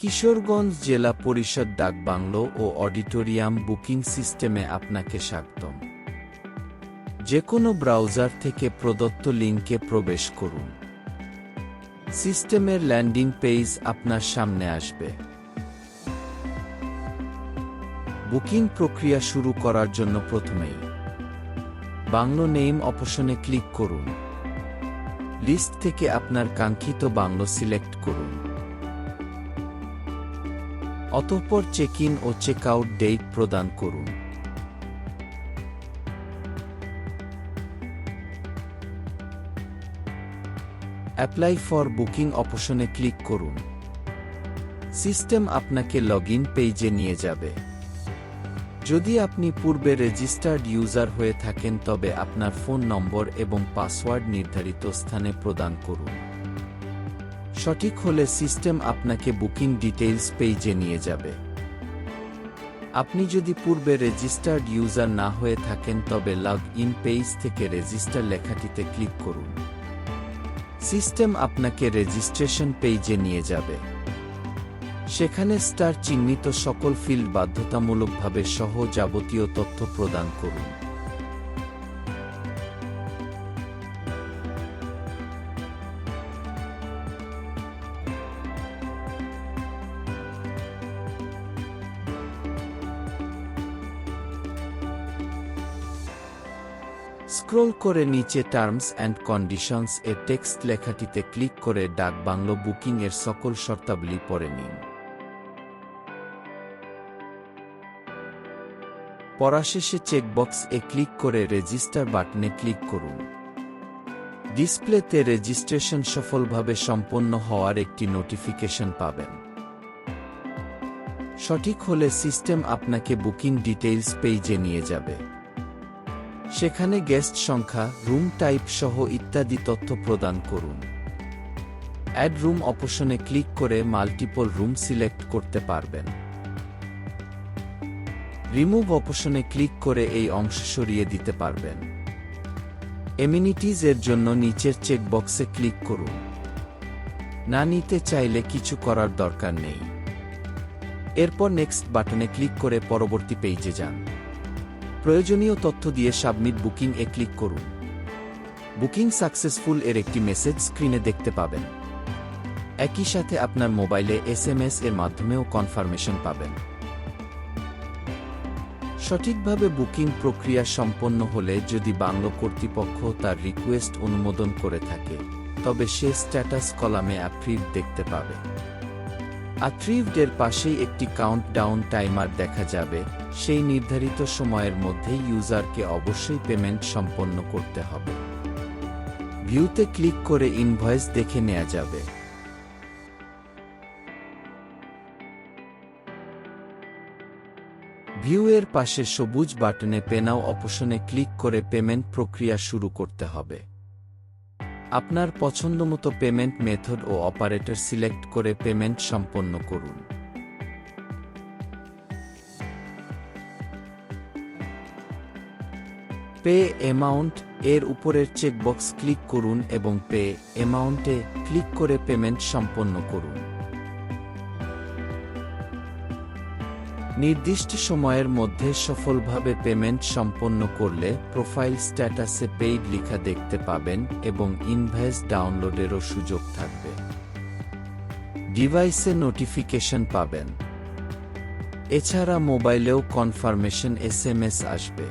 কিশোরগঞ্জ জেলা পরিষদ ডাকবাংলো ও auditorium booking সিস্টেমে আপনাকে স্বাগতম। যেকোনো ব্রাউজার থেকে প্রদত্ত লিঙ্কে প্রবেশ করুন। সিস্টেমের ল্যান্ডিং পেজ আপনার সামনে আসবে। বুকিং প্রক্রিয়া শুরু করার জন্য প্রথমেই বাংলো নেম অপশনে ক্লিক করুন। লিস্ট থেকে আপনার কাঙ্ক্ষিত বাংলো সিলেক্ট করুন। অতঃপর চেক ইন ও চেক আউট ডেট প্রদান করুন। অ্যাপ্লাই ফর বুকিং অপশনে ক্লিক করুন। সিস্টেম আপনাকে লগইন পেজে নিয়ে যাবে। যদি আপনি পূর্বে রেজিস্টার্ড ইউজার হয়ে থাকেন তবে আপনার ফোন নম্বর এবং পাসওয়ার্ড নির্ধারিত স্থানে প্রদান করুন। সঠিক হলে সিস্টেম আপনাকে বুকিং ডিটেইলস পেজে নিয়ে যাবে। আপনি যদি পূর্বে রেজিস্টার্ড ইউজার না হয়ে থাকেন তবে লগ ইন পেজ থেকে রেজিস্টার লেখাটিতে ক্লিক করুন। সিস্টেম আপনাকে রেজিস্ট্রেশন পেজে নিয়ে যাবে। সেখানে স্টার চিহ্নিত সকল ফিল্ড বাধ্যতামূলকভাবে সহ যাবতীয় তথ্য প্রদান করুন। স্ক্রল করে নিচে টার্মস অ্যান্ড কন্ডিশনস এর টেক্সট লেখাটিতে ক্লিক করে ডাকবাংলো বুকিং এর সকল শর্তাবলী পড়ে নিন। পড়া শেষে চেকবক্স এ ক্লিক করে রেজিস্টার বাটনে ক্লিক করুন। ডিসপ্লেতে রেজিস্ট্রেশন সফলভাবে সম্পন্ন হওয়ার একটি নোটিফিকেশন পাবেন। সঠিক হলে সিস্টেম আপনাকে বুকিং ডিটেইলস পেজে নিয়ে যাবে। সেখানে গেস্ট সংখ্যা, রুম টাইপ সহ ইত্যাদি তথ্য প্রদান করুন। অ্যাড রুম অপশনে ক্লিক করে মাল্টিপল রুম সিলেক্ট করতে পারবেন। রিমুভ অপশনে ক্লিক করে এই অংশ সরিয়ে দিতে পারবেন। এমিনিটিজ এর জন্য নিচের চেকবক্সে ক্লিক করুন। না নিতে চাইলে কিছু করার দরকার নেই। এরপর নেক্সট বাটনে ক্লিক করে পরবর্তী পেজে যান। প্রয়োজনীয় তথ্য দিয়ে সাবমিট বুকিং এ ক্লিক করুন। বুকিং সাকসেসফুল এর একটি মেসেজ স্ক্রিনে দেখতে পাবেন। একই সাথে আপনার মোবাইলে SMS এর মাধ্যমেও কনফার্মেশন পাবেন। সঠিকভাবে বুকিং প্রক্রিয়া সম্পন্ন হলে যদি বাংলো কর্তৃপক্ষ তার রিকোয়েস্ট অনুমোদন করে থাকে তবে সে স্ট্যাটাস কলামে অ্যাপ্রিভড দেখতে পাবে। অ্যাপ্রিভড এর পাশেই একটি কাউন্টডাউন টাইমার দেখা যাবে। সেই নির্ধারিত সময়ের মধ্যে ইউজারকে অবশ্যই পেমেন্ট সম্পন্ন করতে হবে। ভিউতে ক্লিক করে ইনভয়েস দেখে নেওয়া যাবে। ভিউ এর পাশে সবুজ বাটনে পে নাও অপশনে ক্লিক করে পেমেন্ট প্রক্রিয়া শুরু করতে হবে। আপনার পছন্দমতো পেমেন্ট মেথড ও অপারেটর সিলেক্ট করে পেমেন্ট সম্পন্ন করুন। পে অ্যামাউন্ট এর উপরের চেকবক্স ক্লিক করুন এবং পে অ্যামাউন্টে ক্লিক করে পেমেন্ট সম্পন্ন করুন। নির্দিষ্ট সময়ের মধ্যে সফলভাবে পেমেন্ট সম্পন্ন করলে প্রোফাইল স্ট্যাটাসে পেইড লেখা দেখতে পাবেন এবং ইনভয়েস ডাউনলোডেরও সুযোগ থাকবে। ডিভাইসে নোটিফিকেশন পাবেন। এছাড়া মোবাইলেও কনফার্মেশন SMS আসবে।